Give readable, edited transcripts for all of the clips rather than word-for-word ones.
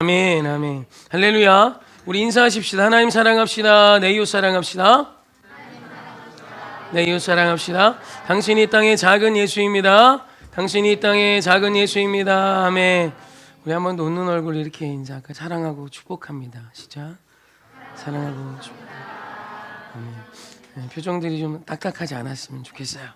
아멘, 아멘. 할렐루야. 우리 인사하십시다. 하나님 사랑합시다. 내 이웃 사랑합시다. 내 이웃 사랑합시다. 당신이 이 땅의 작은 예수입니다. 당신이 이 땅의 작은 예수입니다. 아멘. 우리 한번 더 웃는 얼굴 이렇게 인사할까? 사랑하고 축복합니다. 시작. 사랑하고 축복합니다. 아멘. 네, 표정들이 좀 딱딱하지 않았으면 좋겠어요.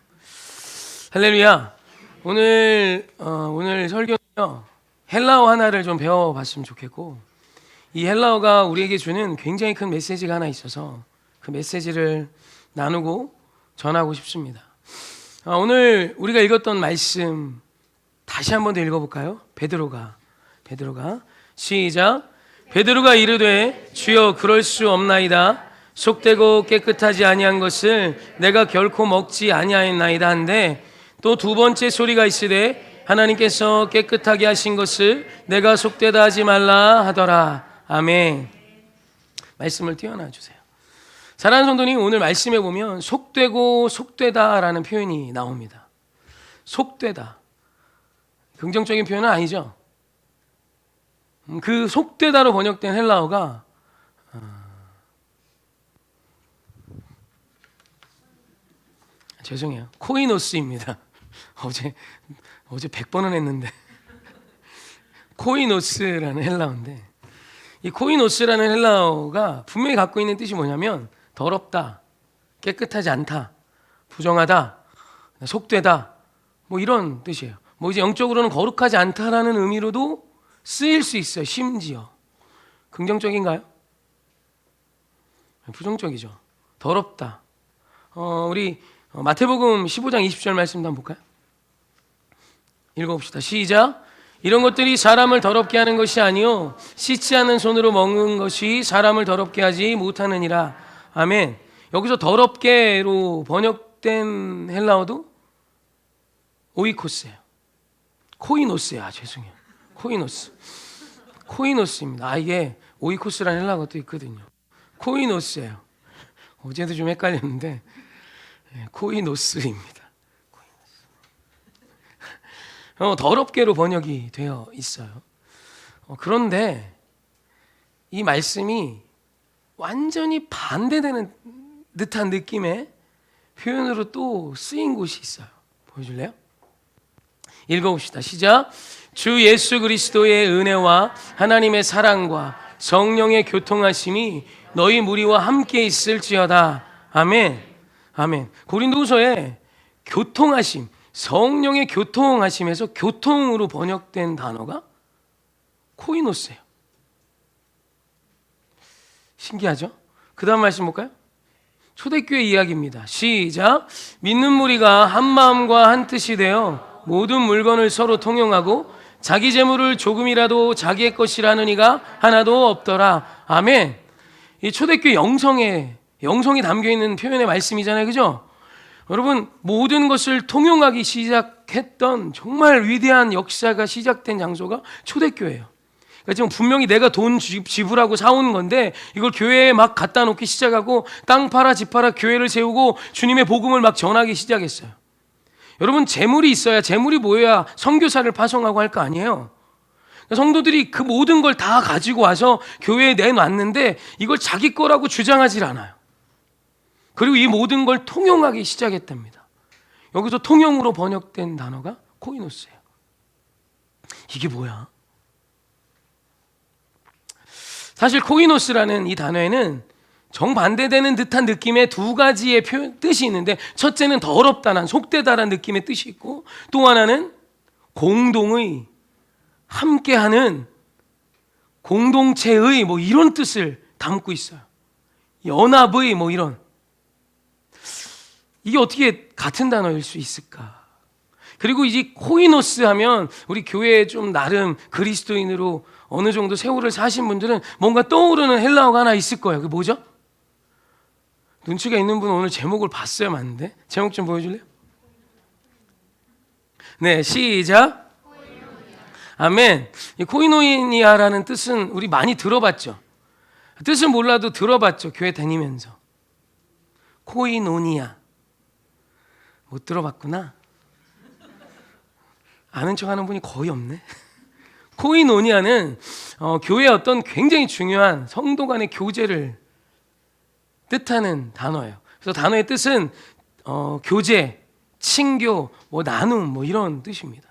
할렐루야. 오늘 설교는요, 헬라어 하나를 좀 배워봤으면 좋겠고, 이 헬라어가 우리에게 주는 굉장히 큰 메시지가 하나 있어서 그 메시지를 나누고 전하고 싶습니다. 오늘 우리가 읽었던 말씀 다시 한 번 더 읽어볼까요? 베드로가 시작. 베드로가 이르되 주여 그럴 수 없나이다. 속되고 깨끗하지 아니한 것을 내가 결코 먹지 아니하였나이다 한데, 또 두 번째 소리가 있으되 하나님께서 깨끗하게 하신 것을 내가 속되다 하지 말라 하더라. 아멘. 말씀을 띄워놔 주세요. 사랑하는 성도님, 오늘 말씀에 보면 속되고 속되다라는 표현이 나옵니다. 속되다. 긍정적인 표현은 아니죠. 그 속되다로 번역된 헬라어가 죄송해요. 코이노스입니다. 어제 100번은 했는데 코이노스라는 헬라어인데, 이 코이노스라는 헬라어가 분명히 갖고 있는 뜻이 뭐냐면 더럽다, 깨끗하지 않다, 부정하다, 속되다, 뭐 이런 뜻이에요. 뭐 이제 영적으로는 거룩하지 않다라는 의미로도 쓰일 수 있어요. 심지어 긍정적인가요? 부정적이죠. 더럽다. 우리 마태복음 15장 20절 말씀도 한번 볼까요? 읽어봅시다. 시작. 이런 것들이 사람을 더럽게 하는 것이 아니요 씻지 않은 손으로 먹는 것이 사람을 더럽게 하지 못하느니라. 아멘. 여기서 더럽게로 번역된 헬라어도 오이코스예요. 코이노스야. 죄송해요. 코이노스입니다. 이게 오이코스라는 헬라어가 또 있거든요. 코이노스예요. 어제도 좀 헷갈렸는데 코이노스입니다. 더럽게로 번역이 되어 있어요. 그런데 이 말씀이 완전히 반대되는 듯한 느낌의 표현으로 또 쓰인 곳이 있어요. 보여줄래요? 읽어봅시다. 시작. 주 예수 그리스도의 은혜와 하나님의 사랑과 성령의 교통하심이 너희 무리와 함께 있을지어다. 아멘. 아멘. 고린도후서에 교통하심, 성령의 교통하심에서 교통으로 번역된 단어가 코이노스예요. 신기하죠? 그 다음 말씀 볼까요? 초대교회 이야기입니다. 시작. 믿는 무리가 한 마음과 한 뜻이 되어 모든 물건을 서로 통용하고 자기 재물을 조금이라도 자기의 것이라는 이가 하나도 없더라. 아멘. 이 초대교회 영성이 담겨있는 표현의 말씀이잖아요. 그죠? 여러분, 모든 것을 통용하기 시작했던 정말 위대한 역사가 시작된 장소가 초대교회예요. 그러니까 지금 분명히 내가 돈 지불하고 사온 건데 이걸 교회에 막 갖다 놓기 시작하고 땅 팔아 집 팔아 교회를 세우고 주님의 복음을 막 전하기 시작했어요. 여러분, 재물이 있어야, 재물이 모여야 선교사를 파송하고 할 거 아니에요. 성도들이 그 모든 걸 다 가지고 와서 교회에 내놨는데 이걸 자기 거라고 주장하질 않아요. 그리고 이 모든 걸 통용하기 시작했답니다. 여기서 통용으로 번역된 단어가 코이노스예요. 이게 뭐야? 사실 코이노스라는 이 단어에는 정반대되는 듯한 느낌의 두 가지의 뜻이 있는데, 첫째는 더럽다는, 속되다라는 느낌의 뜻이 있고, 또 하나는 공동의, 함께하는, 공동체의 뭐 이런 뜻을 담고 있어요. 연합의 뭐 이런. 이게 어떻게 같은 단어일 수 있을까? 그리고 이제 코이노스 하면 우리 교회에 좀 나름 그리스도인으로 어느 정도 세월을 사신 분들은 뭔가 떠오르는 헬라어가 하나 있을 거예요. 그게 뭐죠? 눈치가 있는 분은 오늘 제목을 봤어야 맞는데 제목 좀 보여줄래요? 네, 시작. 아멘. 이 코이노니아라는 뜻은 우리 많이 들어봤죠. 뜻은 몰라도 들어봤죠. 교회 다니면서. 코이노니아. 못 들어봤구나. 아는 척 하는 분이 거의 없네. 코이노니아는 교회의 어떤 굉장히 중요한 성도 간의 교제를 뜻하는 단어예요. 그래서 단어의 뜻은 교제, 친교, 뭐 나눔, 뭐 이런 뜻입니다.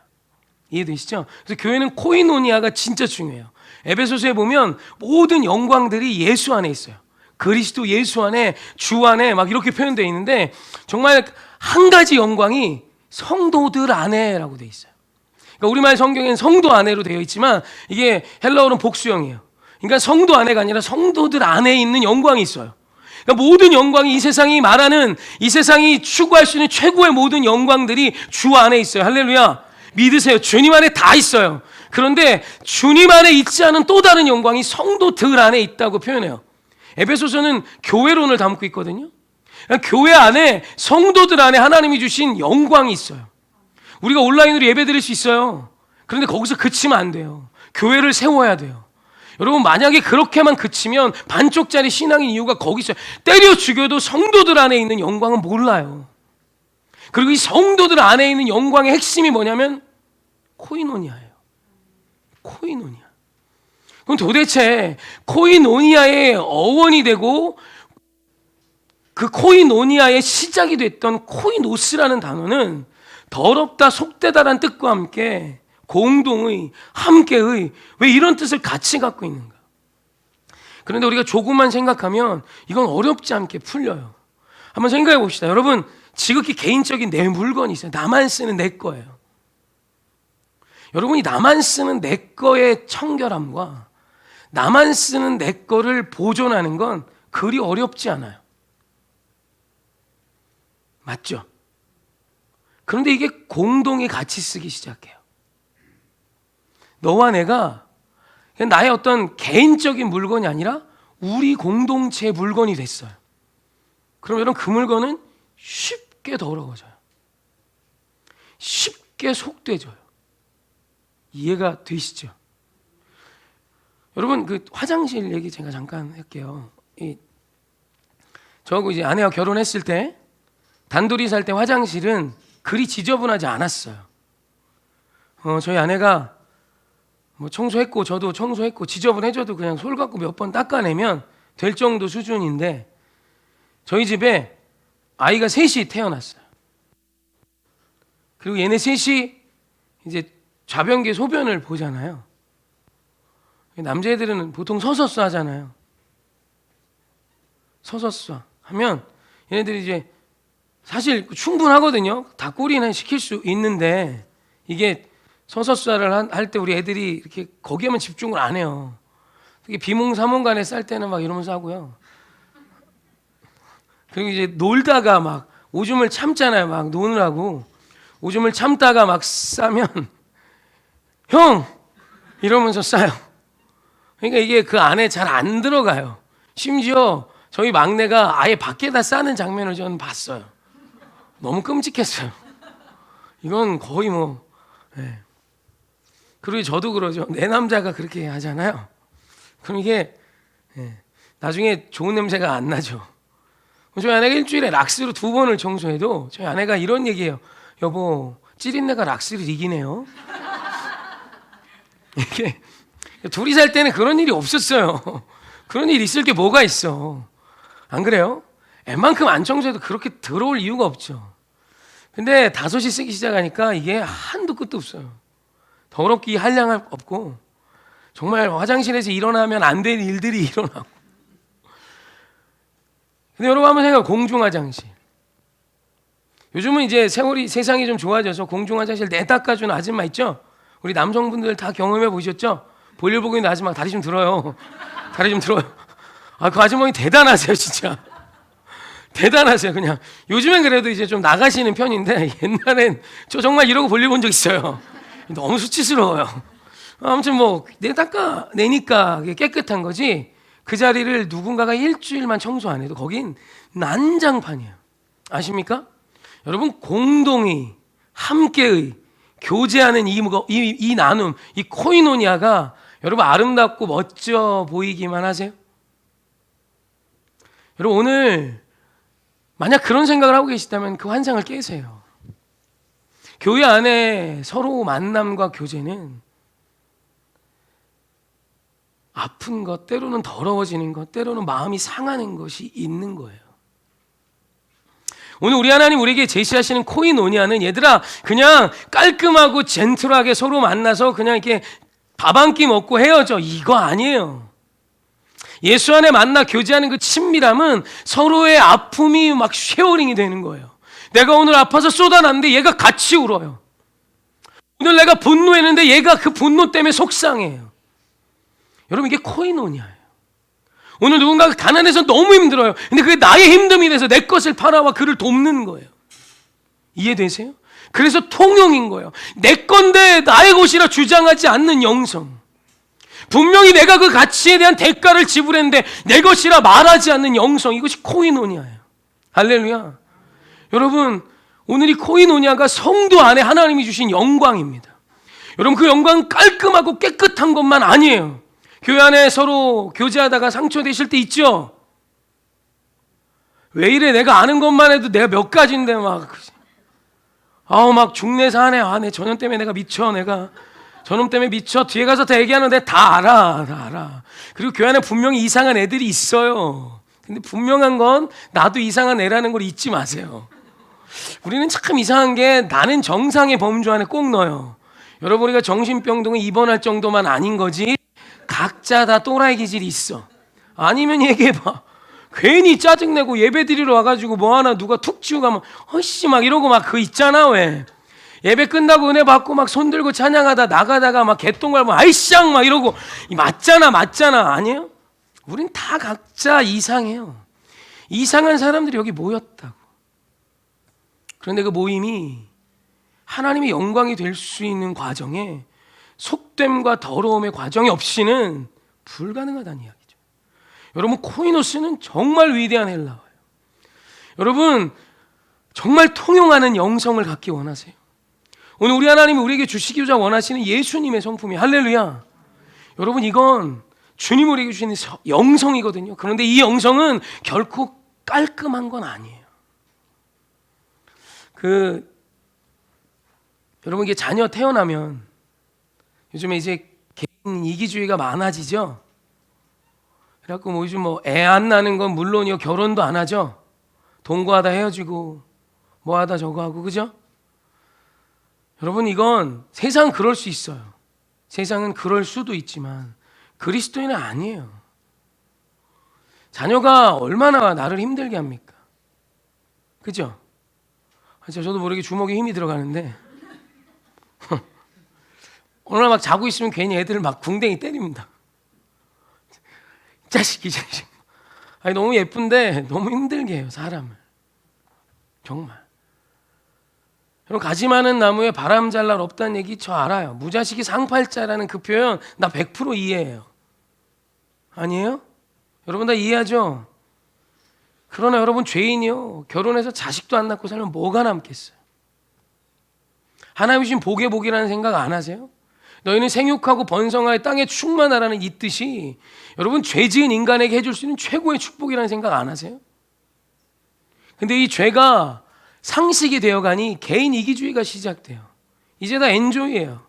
이해되시죠? 그래서 교회는 코이노니아가 진짜 중요해요. 에베소서에 보면 모든 영광들이 예수 안에 있어요. 그리스도 예수 안에, 주 안에 막 이렇게 표현되어 있는데 정말 한 가지 영광이 성도들 안에라고 되어 있어요. 그러니까 우리말 성경에는 성도 안에로 되어 있지만 이게 헬라어는 복수형이에요. 그러니까 성도 안에가 아니라 성도들 안에 있는 영광이 있어요. 그러니까 모든 영광이 이 세상이 말하는, 이 세상이 추구할 수 있는 최고의 모든 영광들이 주 안에 있어요. 할렐루야. 믿으세요. 주님 안에 다 있어요. 그런데 주님 안에 있지 않은 또 다른 영광이 성도들 안에 있다고 표현해요. 에베소서는 교회론을 담고 있거든요. 그러니까 교회 안에, 성도들 안에 하나님이 주신 영광이 있어요. 우리가 온라인으로 예배 드릴 수 있어요. 그런데 거기서 그치면 안 돼요. 교회를 세워야 돼요. 여러분, 만약에 그렇게만 그치면 반쪽짜리 신앙인 이유가 거기 있어요. 때려 죽여도 성도들 안에 있는 영광은 몰라요. 그리고 이 성도들 안에 있는 영광의 핵심이 뭐냐면 코이노니아예요. 코이노니아. 그럼 도대체 코이노니아의 어원이 되고 그 코이노니아의 시작이 됐던 코이노스라는 단어는 더럽다, 속되다라는 뜻과 함께 공동의, 함께의, 왜 이런 뜻을 같이 갖고 있는가? 그런데 우리가 조금만 생각하면 이건 어렵지 않게 풀려요. 한번 생각해 봅시다. 여러분, 지극히 개인적인 내 물건이 있어요. 나만 쓰는 내 거예요. 여러분이 나만 쓰는 내 거의 청결함과 나만 쓰는 내 거를 보존하는 건 그리 어렵지 않아요. 맞죠? 그런데 이게 공동이 같이 쓰기 시작해요. 너와 내가 나의 어떤 개인적인 물건이 아니라 우리 공동체의 물건이 됐어요. 그럼 여러분, 그 물건은 쉽게 더러워져요. 쉽게 속되져요. 이해가 되시죠? 여러분, 그 화장실 얘기 제가 잠깐 할게요. 저하고 이제 아내와 결혼했을 때 단둘이 살 때 화장실은 그리 지저분하지 않았어요. 저희 아내가 뭐 청소했고 저도 청소했고 지저분해져도 그냥 솔 갖고 몇 번 닦아내면 될 정도 수준인데, 저희 집에 아이가 셋이 태어났어요. 그리고 얘네 셋이 이제 좌변기 소변을 보잖아요. 남자애들은 보통 서서 싸 하잖아요. 서서 싸 하면 얘네들이 이제 사실 충분하거든요. 다 꼴이나 시킬 수 있는데, 이게 서서 싸를 할 때 우리 애들이 이렇게 거기에만 집중을 안 해요. 특히 비몽사몽간에 쌀 때는 막 이러면서 하고요. 그리고 이제 놀다가 막 오줌을 참잖아요. 막 노느라고 오줌을 참다가 막 싸면 형! 이러면서 싸요. 그러니까 이게 그 안에 잘 안 들어가요. 심지어 저희 막내가 아예 밖에다 싸는 장면을 저는 봤어요. 너무 끔찍했어요. 이건 거의 뭐, 네. 그리고 저도 그러죠. 내 남자가 그렇게 하잖아요. 그럼 이게 나중에 좋은 냄새가 안 나죠. 저희 아내가 일주일에 락스로 2번을 청소해도 저희 아내가 이런 얘기해요. 여보, 찌린내가 락스를 이기네요. 이게 둘이 살 때는 그런 일이 없었어요. 그런 일 있을 게 뭐가 있어. 안 그래요? 웬만큼 안 청소해도 그렇게 더러울 이유가 없죠. 근데 5이 쓰기 시작하니까 이게 한도 끝도 없어요. 더럽기 한량 없고 정말 화장실에서 일어나면 안 될 일들이 일어나고. 근데 여러분 한번 생각해요. 공중화장실. 요즘은 이제 세상이 좀 좋아져서 공중화장실 내 닦아주는 아줌마 있죠? 우리 남성분들 다 경험해 보셨죠? 볼일 보고 있는 아줌마 다리 좀 들어요. 다리 좀 들어요. 그 아주머니 대단하세요, 진짜. 대단하세요, 그냥. 요즘엔 그래도 이제 좀 나가시는 편인데 옛날엔 저 정말 이러고 볼일 본 적 있어요. 너무 수치스러워요. 아무튼 뭐 내 닦아내니까 깨끗한 거지, 그 자리를 누군가가 일주일만 청소 안 해도 거긴 난장판이에요. 아십니까? 여러분, 공동의, 함께의, 교제하는 이 나눔, 이 코이노니아가 여러분 아름답고 멋져 보이기만 하세요? 여러분, 오늘 만약 그런 생각을 하고 계시다면 그 환상을 깨세요. 교회 안에 서로 만남과 교제는 아픈 것, 때로는 더러워지는 것, 때로는 마음이 상하는 것이 있는 거예요. 오늘 우리 하나님 우리에게 제시하시는 코이노니아는 얘들아 그냥 깔끔하고 젠틀하게 서로 만나서 그냥 이렇게 밥 한 끼 먹고 헤어져, 이거 아니에요. 예수 안에 만나 교제하는 그 친밀함은 서로의 아픔이 막 쉐어링이 되는 거예요. 내가 오늘 아파서 쏟아놨는데 얘가 같이 울어요. 오늘 내가 분노했는데 얘가 그 분노 때문에 속상해요. 여러분, 이게 코이노니아예요. 오늘 누군가가 가난해서 너무 힘들어요. 근데 그게 나의 힘듦이 돼서 내 것을 팔아와 그를 돕는 거예요. 이해되세요? 그래서 통용인 거예요. 내 건데 나의 것이라 주장하지 않는 영성. 분명히 내가 그 가치에 대한 대가를 지불했는데 내 것이라 말하지 않는 영성. 이것이 코이노니아예요. 할렐루야. 여러분, 오늘 이 코이노니아가 성도 안에 하나님이 주신 영광입니다. 여러분, 그 영광은 깔끔하고 깨끗한 것만 아니에요. 교회 안에 서로 교제하다가 상처되실 때 있죠? 왜 이래? 내가 아는 것만 해도 내가 몇 가지인데 막 중내사하네. 내 저놈 때문에 내가 미쳐. 내가 저놈 때문에 미쳐. 뒤에 가서 다 얘기하는데 다 알아. 그리고 교회 안에 분명히 이상한 애들이 있어요. 근데 분명한 건 나도 이상한 애라는 걸 잊지 마세요. 우리는 참 이상한 게 나는 정상의 범주 안에 꼭 넣어요. 여러분, 우리가 정신병동에 입원할 정도만 아닌 거지 각자 다 또라이 기질이 있어. 아니면 얘기해봐. 괜히 짜증내고 예배 드리러 와가지고 뭐 하나 누가 툭 치고 가면 허씨 막 이러고 막 그 있잖아. 왜 예배 끝나고 은혜 받고 막 손 들고 찬양하다 나가다가 막 개똥 밟으면 아이쌍 막 이러고 맞잖아 아니에요? 우린 다 각자 이상해요. 이상한 사람들이 여기 모였다고. 그런데 그 모임이 하나님의 영광이 될 수 있는 과정에 속됨과 더러움의 과정이 없이는 불가능하다는 이야기죠. 여러분, 코이노스는 정말 위대한 헬라어예요. 여러분, 정말 통용하는 영성을 갖기 원하세요? 오늘 우리 하나님이 우리에게 주시고자 원하시는 예수님의 성품이 할렐루야. 여러분, 이건 주님 우리에게 주시는 영성이거든요. 그런데 이 영성은 결코 깔끔한 건 아니에요. 여러분, 이게 자녀 태어나면 요즘에 이제 개인 이기주의가 많아지죠. 그래갖고 요즘 애 안 나는 건 물론이요, 결혼도 안 하죠. 동거하다 헤어지고 뭐하다 저거 하고, 그죠? 여러분, 이건 세상 그럴 수 있어요. 세상은 그럴 수도 있지만 그리스도인은 아니에요. 자녀가 얼마나 나를 힘들게 합니까? 그죠? 저도 모르게 주먹에 힘이 들어가는데 오늘 막 자고 있으면 괜히 애들 막 궁뎅이 때립니다. 이 자식. 아니, 너무 예쁜데 너무 힘들게 해요, 사람을. 정말. 여러분, 가지 많은 나무에 바람 잘 날 없다는 얘기 저 알아요. 무자식이 상팔자라는 그 표현 나 100% 이해해요. 아니에요? 여러분 다 이해하죠? 그러나 여러분, 죄인이요, 결혼해서 자식도 안 낳고 살면 뭐가 남겠어요? 하나님 주신 복의 복이라는 생각 안 하세요? 너희는 생육하고 번성하여 땅에 충만하라는 이 뜻이 여러분, 죄 지은 인간에게 해줄 수 있는 최고의 축복이라는 생각 안 하세요? 근데 이 죄가 상식이 되어가니 개인 이기주의가 시작돼요. 이제 다 엔조이예요.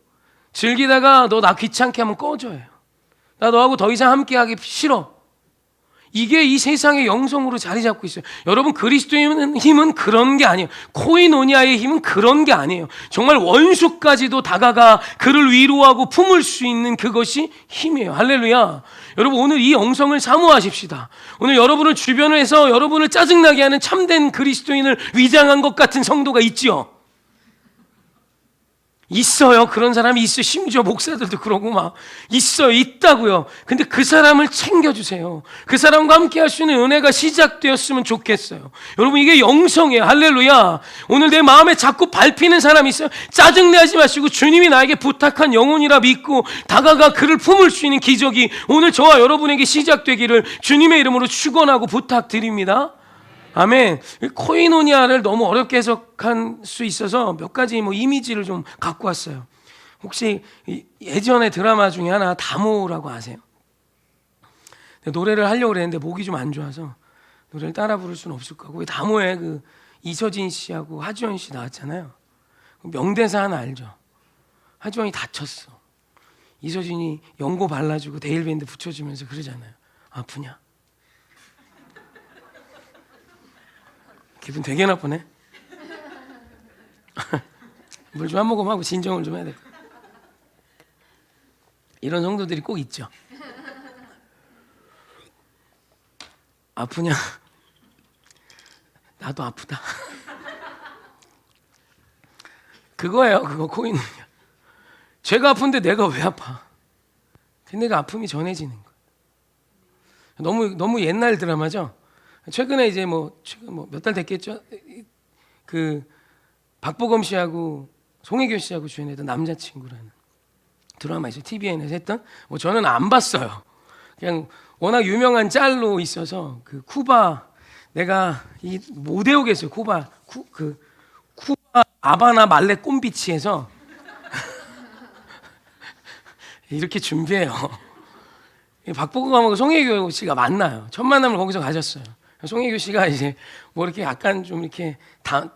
즐기다가 너 나 귀찮게 하면 꺼져요. 나 너하고 더 이상 함께하기 싫어. 이게 이 세상의 영성으로 자리 잡고 있어요. 여러분, 그리스도의 힘은 그런 게 아니에요. 코이노니아의 힘은 그런 게 아니에요. 정말 원수까지도 다가가 그를 위로하고 품을 수 있는 그것이 힘이에요. 할렐루야. 여러분, 오늘 이 영성을 사모하십시다. 오늘 여러분을 주변을 해서 여러분을 짜증나게 하는 참된 그리스도인을 위장한 것 같은 성도가 있지요. 있어요. 그런 사람이 있어요. 심지어 목사들도 그러고 막 있어요. 있다고요. 근데 그 사람을 챙겨주세요. 그 사람과 함께 할 수 있는 은혜가 시작되었으면 좋겠어요. 여러분, 이게 영성이에요. 할렐루야. 오늘 내 마음에 자꾸 밟히는 사람이 있어요. 짜증내지 마시고 주님이 나에게 부탁한 영혼이라 믿고 다가가 그를 품을 수 있는 기적이 오늘 저와 여러분에게 시작되기를 주님의 이름으로 축원하고 부탁드립니다. 아멘. 코이노니아를 너무 어렵게 해석할 수 있어서 몇 가지 이미지를 좀 갖고 왔어요. 혹시 예전에 드라마 중에 하나 다모라고 아세요? 노래를 하려고 그랬는데 목이 좀 안 좋아서 노래를 따라 부를 수는 없을 거고, 다모에 이서진 씨하고 하지원 씨 나왔잖아요. 명대사 하나 알죠? 하지원이 다쳤어. 이서진이 연고 발라주고 데일밴드 붙여주면서 그러잖아요. 아프냐? 기분 되게 나쁘네. 물 좀 한 모금 하고 진정을 좀 해야 돼. 이런 성도들이 꼭 있죠. 아프냐? 나도 아프다. 그거예요. 그거 코인이야. 제가 아픈데 내가 왜 아파? 내가 아픔이 전해지는 거예요. 너무 옛날 드라마죠. 최근에 이제 최근 몇 달 됐겠죠. 그 박보검 씨하고 송혜교 씨하고 주연했던 남자친구라는 드라마 있어요. TVN에서 했던. 저는 안 봤어요. 그냥 워낙 유명한 짤로 있어서 그 쿠바 내가 못 외우겠어요. 쿠바 아바나 말레 꼼비치에서 이렇게 준비해요. 박보검하고 송혜교 씨가 만나요. 첫 만남을 거기서 가졌어요. 송혜교 씨가 이제 이렇게 약간 좀 이렇게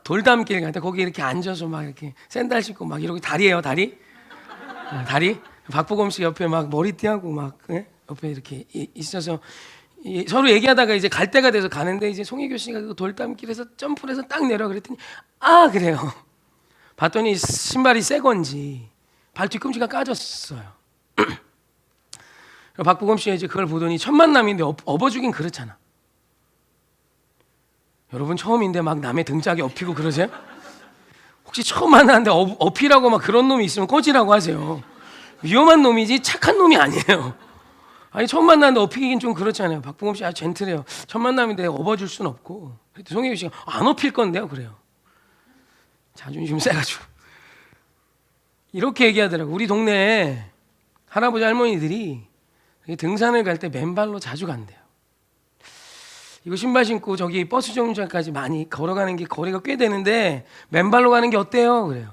돌담길 같아. 거기 이렇게 앉아서 막 이렇게 샌들 신고 막 이러고 다리. 박보검 씨 옆에 막 머리띠하고 막 옆에 이렇게 있어서 서로 얘기하다가 이제 갈 때가 돼서 가는데 이제 송혜교 씨가 그 돌담길에서 점프를 해서 딱 내려 그랬더니 그래요. 봤더니 신발이 새 건지 발 뒤꿈치가 까졌어요. 박보검 씨가 이제 그걸 보더니 첫 만남인데 업어주긴 그렇잖아. 여러분 처음인데 막 남의 등짝에 업히고 그러세요? 혹시 처음 만났는데 업히라고 막 그런 놈이 있으면 꺼지라고 하세요. 위험한 놈이지 착한 놈이 아니에요. 아니 처음 만났는데 업히긴 좀 그렇잖아요. 박보검 씨 아주 젠틀해요. 첫 만남인데 업어줄 순 없고. 그랬더니 송혜교 씨가 안 업힐 건데요. 그래요. 자존심 세가지고 이렇게 얘기하더라고. 우리 동네에 할아버지 할머니들이 등산을 갈 때 맨발로 자주 간대요. 이거 신발 신고 저기 버스 정류장까지 많이 걸어가는 게 거리가 꽤 되는데 맨발로 가는 게 어때요? 그래요.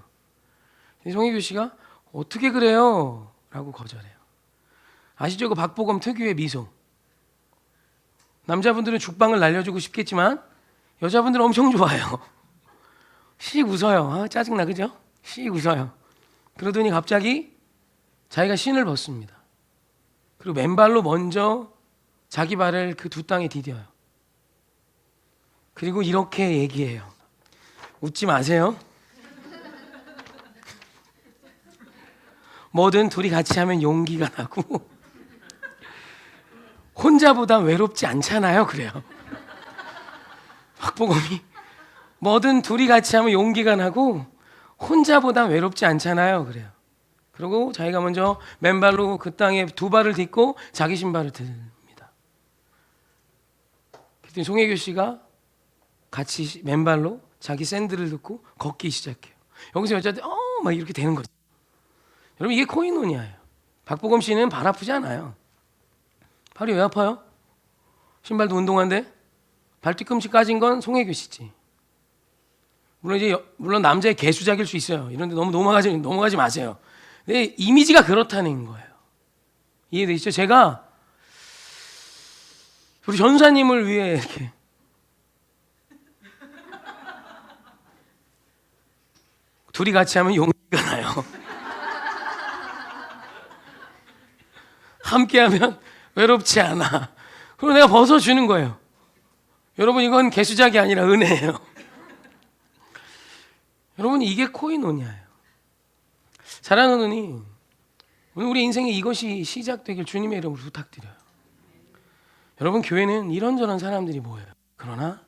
송혜교 씨가 어떻게 그래요? 라고 거절해요. 아시죠? 그 박보검 특유의 미소. 남자분들은 죽방을 날려주고 싶겠지만 여자분들은 엄청 좋아해요. 씩 웃어요. 짜증나 그죠? 씩 웃어요. 그러더니 갑자기 자기가 신을 벗습니다. 그리고 맨발로 먼저 자기 발을 그 두 땅에 디뎌요. 그리고 이렇게 얘기해요. 웃지 마세요. 뭐든 둘이 같이 하면 용기가 나고 혼자보다 외롭지 않잖아요. 그래요. 박보검이 뭐든 둘이 같이 하면 용기가 나고 혼자보다 외롭지 않잖아요. 그래요. 그리고 자기가 먼저 맨발로 그 땅에 두 발을 딛고 자기 신발을 듭니다. 그랬더니 송혜교 씨가 같이 맨발로 자기 샌들을 듣고 걷기 시작해요. 여기서 여자들 막 이렇게 되는 거죠. 여러분 이게 코이노니아예요. 박보검 씨는 발 아프지 않아요. 발이 왜 아파요? 신발도 운동화인데 발 뒤꿈치 까진 건 송혜교 씨지. 물론 남자의 개수작일 수 있어요. 이런데 너무 넘어가지 마세요. 근데 이미지가 그렇다는 거예요. 이해되시죠? 제가 우리 전사님을 위해 이렇게 둘이 같이 하면 용기가 나요. 함께하면 외롭지 않아. 그리고 내가 벗어주는 거예요. 여러분 이건 개수작이 아니라 은혜예요. 여러분 이게 코이노니아예요. 사랑하는 은이 오늘 우리 인생에 이것이 시작되길 주님의 이름으로 부탁드려요. 여러분 교회는 이런저런 사람들이 모여요. 그러나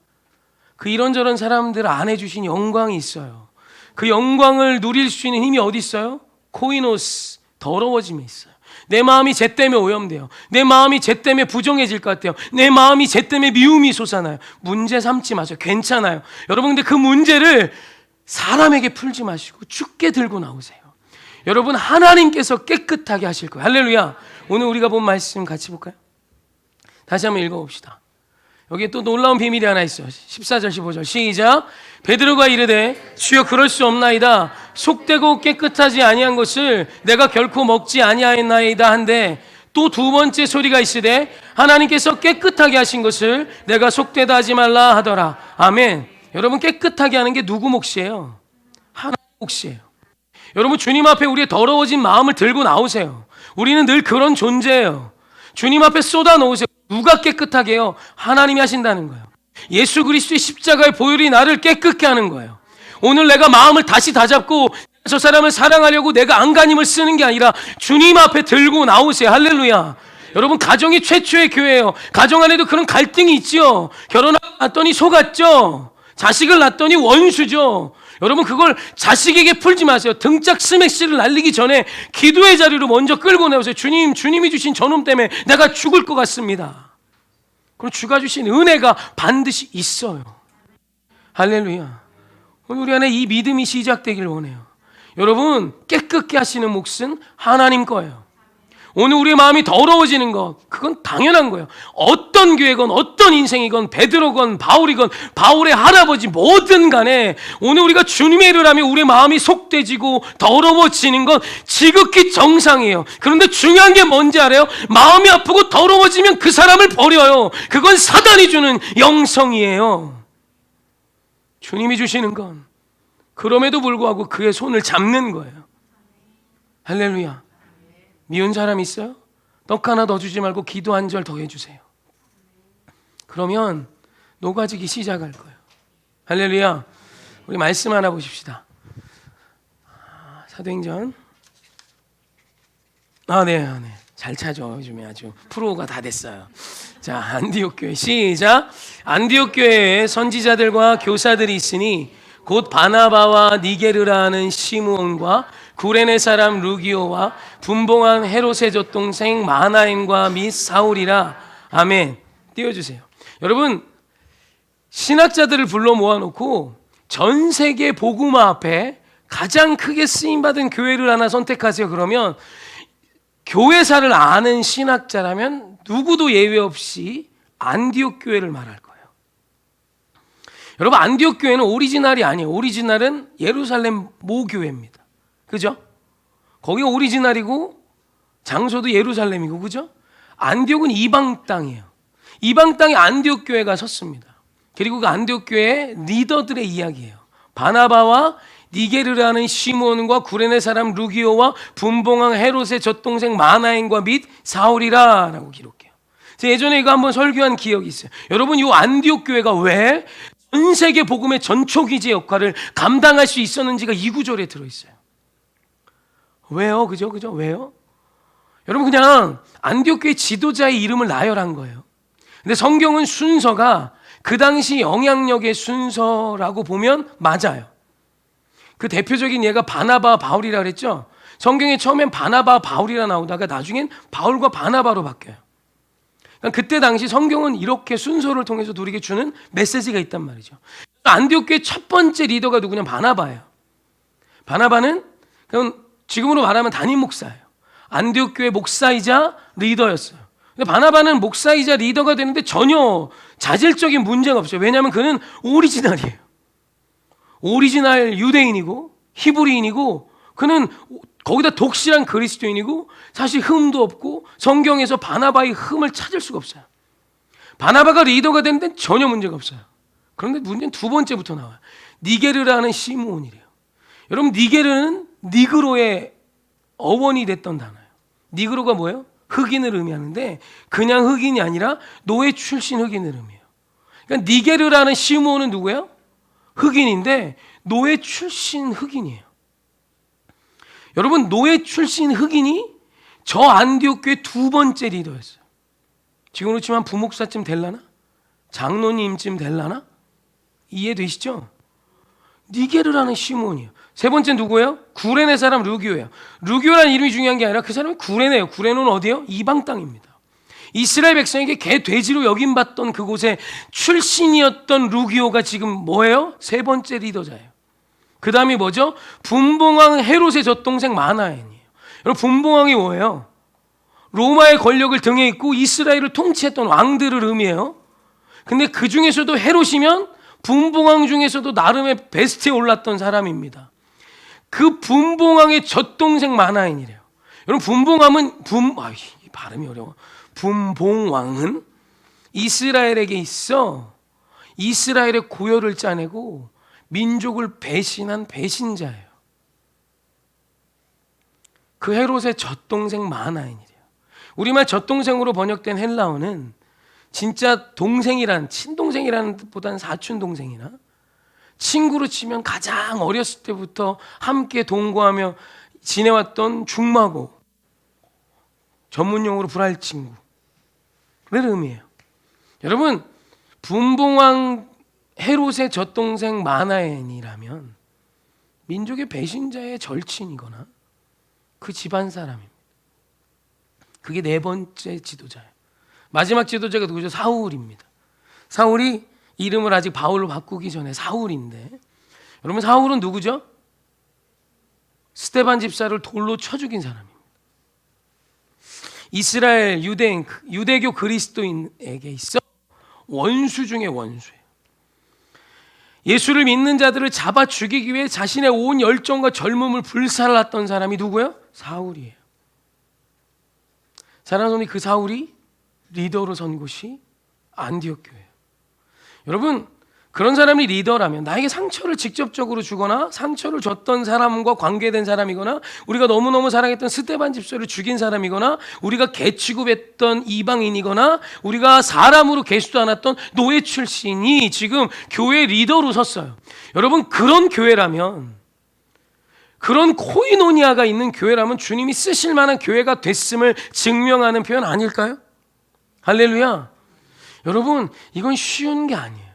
그 이런저런 사람들 안에 주신 영광이 있어요. 그 영광을 누릴 수 있는 힘이 어디 있어요? 코이노스, 더러워짐에 있어요. 내 마음이 쟤 때문에 오염돼요. 내 마음이 쟤 때문에 부정해질 것 같아요. 내 마음이 쟤 때문에 미움이 솟아나요. 문제 삼지 마세요. 괜찮아요. 여러분 근데 그 문제를 사람에게 풀지 마시고 주께 들고 나오세요. 여러분 하나님께서 깨끗하게 하실 거예요. 할렐루야. 오늘 우리가 본 말씀 같이 볼까요? 다시 한번 읽어봅시다. 여기에 또 놀라운 비밀이 하나 있어요. 14절 15절 시작. 베드로가 이르되 주여 그럴 수 없나이다. 속되고 깨끗하지 아니한 것을 내가 결코 먹지 아니하였나이다 한데 또 두 번째 소리가 있으되 하나님께서 깨끗하게 하신 것을 내가 속되다 하지 말라 하더라. 아멘. 여러분 깨끗하게 하는 게 누구 몫이에요? 하나님 몫이에요. 여러분 주님 앞에 우리의 더러워진 마음을 들고 나오세요. 우리는 늘 그런 존재예요. 주님 앞에 쏟아 놓으세요. 누가 깨끗하게 해요? 하나님이 하신다는 거예요. 예수 그리스도의 십자가의 보혈이 나를 깨끗게 하는 거예요. 오늘 내가 마음을 다시 다잡고 저 사람을 사랑하려고 내가 안간힘을 쓰는 게 아니라 주님 앞에 들고 나오세요. 할렐루야. 여러분, 가정이 최초의 교회예요. 가정 안에도 그런 갈등이 있죠. 결혼했더니 속았죠. 자식을 낳았더니 원수죠. 여러분, 그걸 자식에게 풀지 마세요. 등짝 스매시를 날리기 전에 기도의 자리로 먼저 끌고 나오세요. 주님이 주신 저놈 때문에 내가 죽을 것 같습니다. 그럼 주가 주신 은혜가 반드시 있어요. 할렐루야. 오늘 우리 안에 이 믿음이 시작되길 원해요. 여러분, 깨끗게 하시는 몫은 하나님 거예요. 오늘 우리의 마음이 더러워지는 것, 그건 당연한 거예요. 어떤 교회건 어떤 인생이건 베드로건 바울이건 바울의 할아버지 뭐든 간에 오늘 우리가 주님의 일을 하면 우리의 마음이 속되지고 더러워지는 건 지극히 정상이에요. 그런데 중요한 게 뭔지 알아요? 마음이 아프고 더러워지면 그 사람을 버려요. 그건 사단이 주는 영성이에요. 주님이 주시는 건 그럼에도 불구하고 그의 손을 잡는 거예요. 할렐루야. 미운 사람 있어요? 떡 하나 더 주지 말고 기도 한 절 더 해주세요. 그러면 녹아지기 시작할 거예요. 할렐루야. 우리 말씀 하나 보십시다. 사도행전. 네. 잘 차죠. 요즘에 아주 프로가 다 됐어요. 자, 안디옥 교회 시작. 안디옥 교회에 선지자들과 교사들이 있으니 곧 바나바와 니게르라는 시므온과 구레네 사람 루기오와 분봉한 헤롯의 젖동생 마나엔과 및 사울이라. 아멘. 띄워주세요. 여러분, 신학자들을 불러 모아놓고 전 세계 복음화 앞에 가장 크게 쓰임받은 교회를 하나 선택하세요. 그러면 교회사를 아는 신학자라면 누구도 예외 없이 안디옥 교회를 말할 거예요. 여러분, 안디옥 교회는 오리지널이 아니에요. 오리지널은 예루살렘 모교회입니다. 그죠? 거기가 오리지널이고 장소도 예루살렘이고, 그죠? 안디옥은 이방 땅이에요. 이방 땅에 안디옥 교회가 섰습니다. 그리고 그 안디옥 교회의 리더들의 이야기예요. 바나바와 니게르라는 시몬과 구레네 사람 루기오와 분봉왕 헤롯의 젖동생 마나엔과 및 사울이라 라고 기록해요. 제가 예전에 이거 한번 설교한 기억이 있어요. 여러분, 이 안디옥 교회가 왜 전 세계 복음의 전초기지 역할을 감당할 수 있었는지가 이 구절에 들어있어요. 왜요? 그죠? 왜요? 여러분, 그냥 안디옥 교회 지도자의 이름을 나열한 거예요. 근데 성경은 순서가 그 당시 영향력의 순서라고 보면 맞아요. 그 대표적인 예가 바나바, 바울이라 그랬죠. 성경에 처음엔 바나바, 바울이라 나오다가 나중엔 바울과 바나바로 바뀌어요. 그러니까 그때 당시 성경은 이렇게 순서를 통해서 우리에게 주는 메시지가 있단 말이죠. 안디옥 교회 첫 번째 리더가 누구냐? 바나바예요. 바나바는 그럼 지금으로 말하면 담임 목사예요. 안디옥 교회 목사이자 리더였어요. 근데 바나바는 목사이자 리더가 되는데 전혀 자질적인 문제가 없어요. 왜냐하면 그는 오리지널이에요. 오리지널 유대인이고 히브리인이고, 그는 거기다 독실한 그리스도인이고, 사실 흠도 없고 성경에서 바나바의 흠을 찾을 수가 없어요. 바나바가 리더가 되는데 전혀 문제가 없어요. 그런데 문제는 두 번째부터 나와요. 니게르라는 시므온이래요. 여러분, 니게르는 니그로의 어원이 됐던 단어예요. 니그로가 뭐예요? 흑인을 의미하는데 그냥 흑인이 아니라 노예 출신 흑인을 의미해요. 그러니까 니게르라는 시므온은 누구예요? 흑인인데 노예 출신 흑인이에요. 여러분, 노예 출신 흑인이 저 안디옥 교회 두 번째 리더였어요. 지금으로 치면 부목사쯤 될라나? 장로님쯤 될라나? 이해되시죠? 니게르라는 시몬이에요. 세 번째 누구예요? 구레네 사람 루기오예요. 루기오라는 이름이 중요한 게 아니라 그 사람이 구레네예요. 구레네는 어디예요? 이방 땅입니다. 이스라엘 백성에게 개 돼지로 여김받던 그곳에 출신이었던 루기오가 지금 뭐예요? 세 번째 리더자예요. 그 다음이 뭐죠? 분봉왕 헤롯의 젖동생 마나엔이에요. 여러분, 분봉왕이 뭐예요? 로마의 권력을 등에 입고 이스라엘을 통치했던 왕들을 의미해요. 근데 그 중에서도 헤롯이면 분봉왕 중에서도 나름의 베스트에 올랐던 사람입니다. 그 분봉왕의 젖동생 마나엔이래요. 여러분, 발음이 어려워. 분봉왕은 이스라엘에게 있어 이스라엘의 고열을 짜내고 민족을 배신한 배신자예요. 그 헤롯의 젖동생 마나엔이래요. 우리말 젖동생으로 번역된 헬라어는 진짜 동생이란, 친동생이라는 뜻보다는 사촌동생이나 친구로 치면 가장 어렸을 때부터 함께 동거하며 지내왔던 중마고, 전문용어로 불알친구를 의미해요. 여러분, 분봉왕 헤롯의 젖동생 마나엔이라면 민족의 배신자의 절친이거나 그 집안 사람입니다. 그게 네 번째 지도자예요. 마지막 지도자가 누구죠? 사울입니다. 사울이 이름을 아직 바울로 바꾸기 전에 사울인데, 여러분 사울은 누구죠? 스데반 집사를 돌로 쳐 죽인 사람입니다. 이스라엘 유대교 그리스도인에게 있어 원수 중에 원수예요. 예수를 믿는 자들을 잡아 죽이기 위해 자신의 온 열정과 젊음을 불살랐던 사람이 누구예요? 사울이에요. 사랑하는 성도, 그 사울이 리더로 선 곳이 안디옥 교회예요. 여러분, 그런 사람이 리더라면 나에게 상처를 직접적으로 주거나 상처를 줬던 사람과 관계된 사람이거나 우리가 너무너무 사랑했던 스데반 집사를 죽인 사람이거나 우리가 개취급했던 이방인이거나 우리가 사람으로 계수도 않았던 노예 출신이 지금 교회 리더로 섰어요. 여러분, 그런 교회라면, 그런 코이노니아가 있는 교회라면 주님이 쓰실 만한 교회가 됐음을 증명하는 표현 아닐까요? 할렐루야. 여러분, 이건 쉬운 게 아니에요.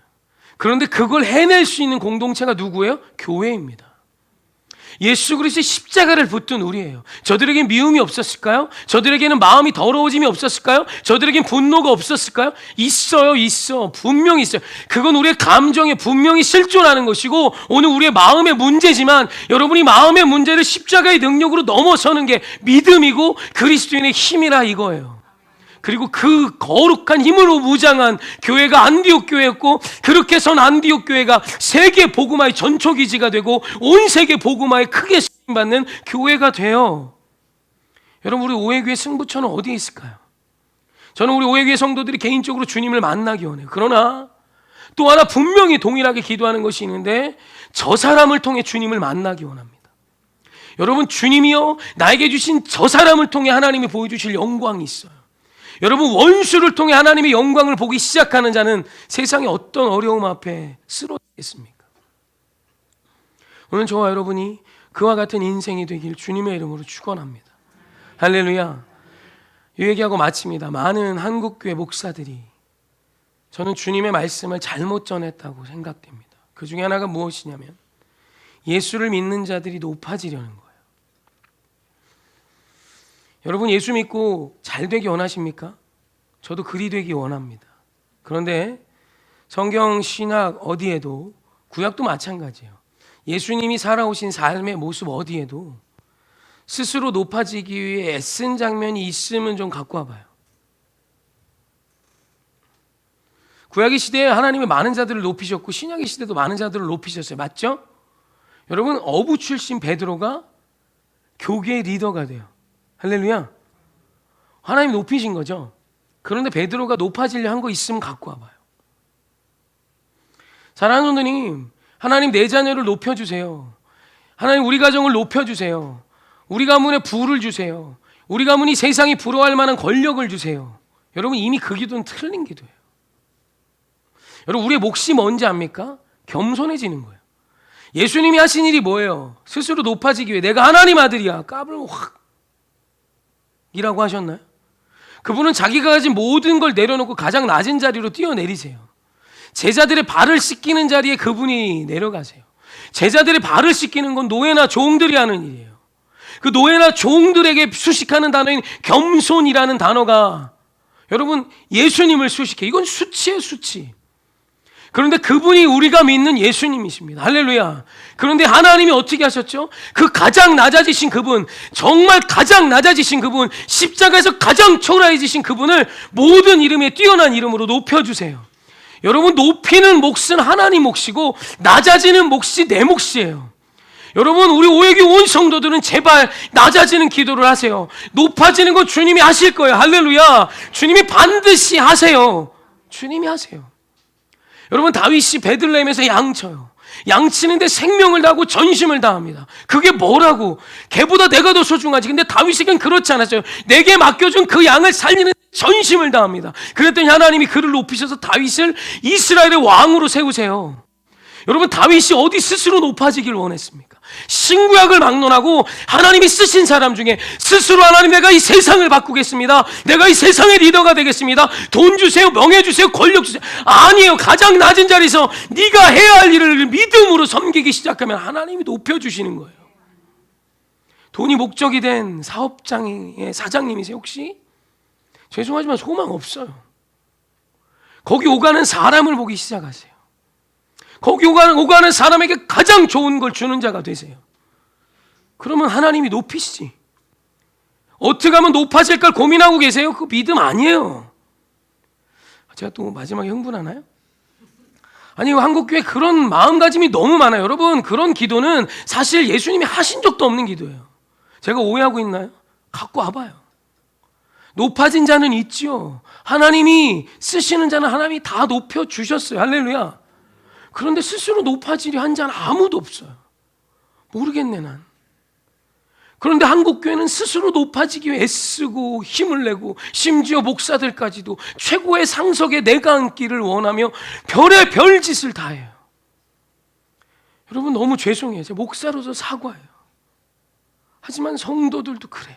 그런데 그걸 해낼 수 있는 공동체가 누구예요? 교회입니다. 예수 그리스도의 십자가를 붙든 우리예요. 저들에겐 미움이 없었을까요? 저들에게는 마음이 더러워짐이 없었을까요? 저들에겐 분노가 없었을까요? 있어. 분명히 있어요. 그건 우리의 감정에 분명히 실존하는 것이고 오늘 우리의 마음의 문제지만, 여러분이 마음의 문제를 십자가의 능력으로 넘어서는 게 믿음이고 그리스도인의 힘이라 이거예요. 그리고 그 거룩한 힘으로 무장한 교회가 안디옥 교회였고, 그렇게 선 안디옥 교회가 세계 복음화의 전초기지가 되고 온 세계 복음화에 크게 쓰임받는 교회가 돼요. 여러분, 우리 오해교회 승부처는 어디에 있을까요? 저는 우리 오해교회 성도들이 개인적으로 주님을 만나기 원해요. 그러나 또 하나 분명히 동일하게 기도하는 것이 있는데, 저 사람을 통해 주님을 만나기 원합니다. 여러분, 주님이요, 나에게 주신 저 사람을 통해 하나님이 보여주실 영광이 있어요. 여러분, 원수를 통해 하나님의 영광을 보기 시작하는 자는 세상의 어떤 어려움 앞에 쓰러지겠습니까? 오늘 저와 여러분이 그와 같은 인생이 되길 주님의 이름으로 축원합니다. 할렐루야. 이 얘기하고 마칩니다. 많은 한국교회 목사들이 저는 주님의 말씀을 잘못 전했다고 생각됩니다. 그 중에 하나가 무엇이냐면 예수를 믿는 자들이 높아지려는 거예요. 여러분, 예수 믿고 잘 되기 원하십니까? 저도 그리 되기 원합니다. 그런데 성경 신학 어디에도, 구약도 마찬가지예요. 예수님이 살아오신 삶의 모습 어디에도 스스로 높아지기 위해 애쓴 장면이 있으면 좀 갖고 와봐요. 구약의 시대에 하나님이 많은 자들을 높이셨고 신약의 시대도 많은 자들을 높이셨어요. 맞죠? 여러분, 어부 출신 베드로가 교계의 리더가 돼요. 할렐루야. 하나님 높이신 거죠. 그런데 베드로가 높아지려 한 거 있으면 갖고 와봐요. 사랑하는 성도님, 하나님 내 자녀를 높여주세요. 하나님 우리 가정을 높여주세요. 우리 가문에 부를 주세요. 우리 가문이 세상이 부러워할 만한 권력을 주세요. 여러분, 이미 그 기도는 틀린 기도예요. 여러분, 우리의 몫이 뭔지 압니까? 겸손해지는 거예요. 예수님이 하신 일이 뭐예요? 스스로 높아지기 위해 내가 하나님 아들이야, 까불고 확 이라고 하셨나요? 그분은 자기가 가진 모든 걸 내려놓고 가장 낮은 자리로 뛰어내리세요. 제자들의 발을 씻기는 자리에 그분이 내려가세요. 제자들의 발을 씻기는 건 노예나 종들이 하는 일이에요. 그 노예나 종들에게 수식하는 단어인 겸손이라는 단어가 여러분 예수님을 수식해. 이건 수치예요, 수치. 그런데 그분이 우리가 믿는 예수님이십니다. 할렐루야. 그런데 하나님이 어떻게 하셨죠? 그 가장 낮아지신 그분, 정말 가장 낮아지신 그분, 십자가에서 가장 초라해지신 그분을 모든 이름에 뛰어난 이름으로 높여주세요. 여러분, 높이는 몫은 하나님 몫이고 낮아지는 몫이 내 몫이에요. 여러분, 우리 오해교회 온 성도들은 제발 낮아지는 기도를 하세요. 높아지는 거 주님이 하실 거예요. 할렐루야. 주님이 반드시 하세요. 주님이 하세요. 여러분, 다윗이 베들레헴에서 양쳐요. 양치는데 생명을 다하고 전심을 다합니다. 그게 뭐라고? 개보다 내가 더 소중하지. 근데 다윗에겐 그렇지 않았어요. 내게 맡겨준 그 양을 살리는 전심을 다합니다. 그랬더니 하나님이 그를 높이셔서 다윗을 이스라엘의 왕으로 세우세요. 여러분, 다윗이 어디 스스로 높아지길 원했습니까? 신구약을 막론하고 하나님이 쓰신 사람 중에 스스로 하나님, 내가 이 세상을 바꾸겠습니다, 내가 이 세상의 리더가 되겠습니다, 돈 주세요, 명예 주세요, 권력 주세요. 아니에요. 가장 낮은 자리에서 네가 해야 할 일을 믿음으로 섬기기 시작하면 하나님이 높여주시는 거예요. 돈이 목적이 된 사업장의 사장님이세요 혹시? 죄송하지만 소망 없어요. 거기 오가는 사람을 보기 시작하세요. 거기 오가는 사람에게 가장 좋은 걸 주는 자가 되세요. 그러면 하나님이 높이시지. 어떻게 하면 높아질까 고민하고 계세요? 그거 믿음 아니에요. 제가 또 마지막에 흥분하나요? 아니, 한국교회 그런 마음가짐이 너무 많아요. 여러분, 그런 기도는 사실 예수님이 하신 적도 없는 기도예요. 제가 오해하고 있나요? 갖고 와봐요. 높아진 자는 있지요. 하나님이 쓰시는 자는 하나님이 다 높여주셨어요. 할렐루야. 그런데 스스로 높아지려 한 자는 아무도 없어요. 모르겠네 난. 그런데 한국교회는 스스로 높아지기 위해 애쓰고 힘을 내고 심지어 목사들까지도 최고의 상석에 내가 앉기를 원하며 별의 별짓을 다 해요. 여러분, 너무 죄송해요. 제가 목사로서 사과해요. 하지만 성도들도 그래요.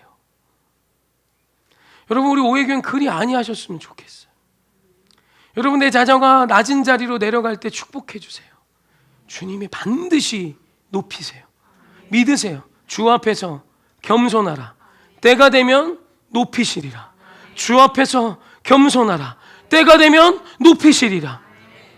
여러분, 우리 오해교회는 그리 아니하셨으면 좋겠어요. 여러분, 내 자녀가 낮은 자리로 내려갈 때 축복해 주세요. 주님이 반드시 높이세요. 믿으세요. 주 앞에서 겸손하라. 때가 되면 높이시리라. 주 앞에서 겸손하라. 때가 되면 높이시리라.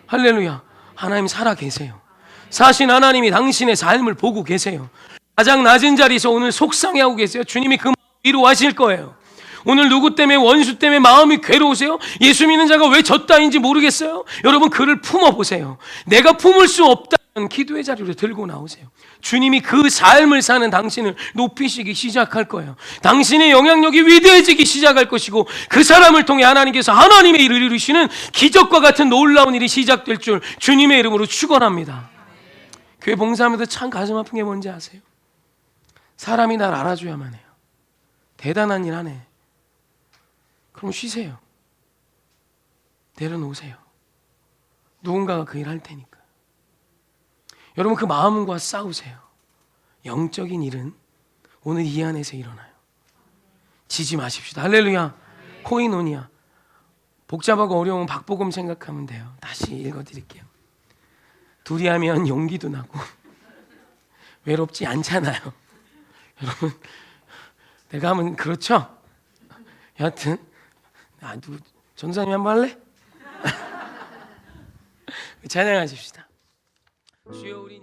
할렐루야. 하나님 살아 계세요. 사신 하나님이 당신의 삶을 보고 계세요. 가장 낮은 자리에서 오늘 속상해하고 계세요. 주님이 그 마음 위로하실 거예요. 오늘 누구 때문에, 원수 때문에 마음이 괴로우세요? 예수 믿는 자가 왜 저 따윈지 모르겠어요? 여러분, 그를 품어보세요. 내가 품을 수 없다면 기도의 자리로 들고 나오세요. 주님이 그 삶을 사는 당신을 높이시기 시작할 거예요. 당신의 영향력이 위대해지기 시작할 것이고, 그 사람을 통해 하나님께서 하나님의 일을 이루시는 기적과 같은 놀라운 일이 시작될 줄 주님의 이름으로 축원합니다. 교회 봉사하면서 참 가슴 아픈 게 뭔지 아세요? 사람이 날 알아줘야만 해요. 대단한 일 하네. 그럼 쉬세요. 내려놓으세요. 누군가가 그 일 할 테니까. 여러분, 그 마음과 싸우세요. 영적인 일은 오늘 이 안에서 일어나요. 지지 마십시다. 할렐루야. 코이노니아. 복잡하고 어려운 박복음 생각하면 돼요. 다시 읽어드릴게요. 둘이 하면 용기도 나고 외롭지 않잖아요. 여러분, 내가 하면 그렇죠? 여하튼 전사님 한번 할래? 찬양하십시다. 주여, 우리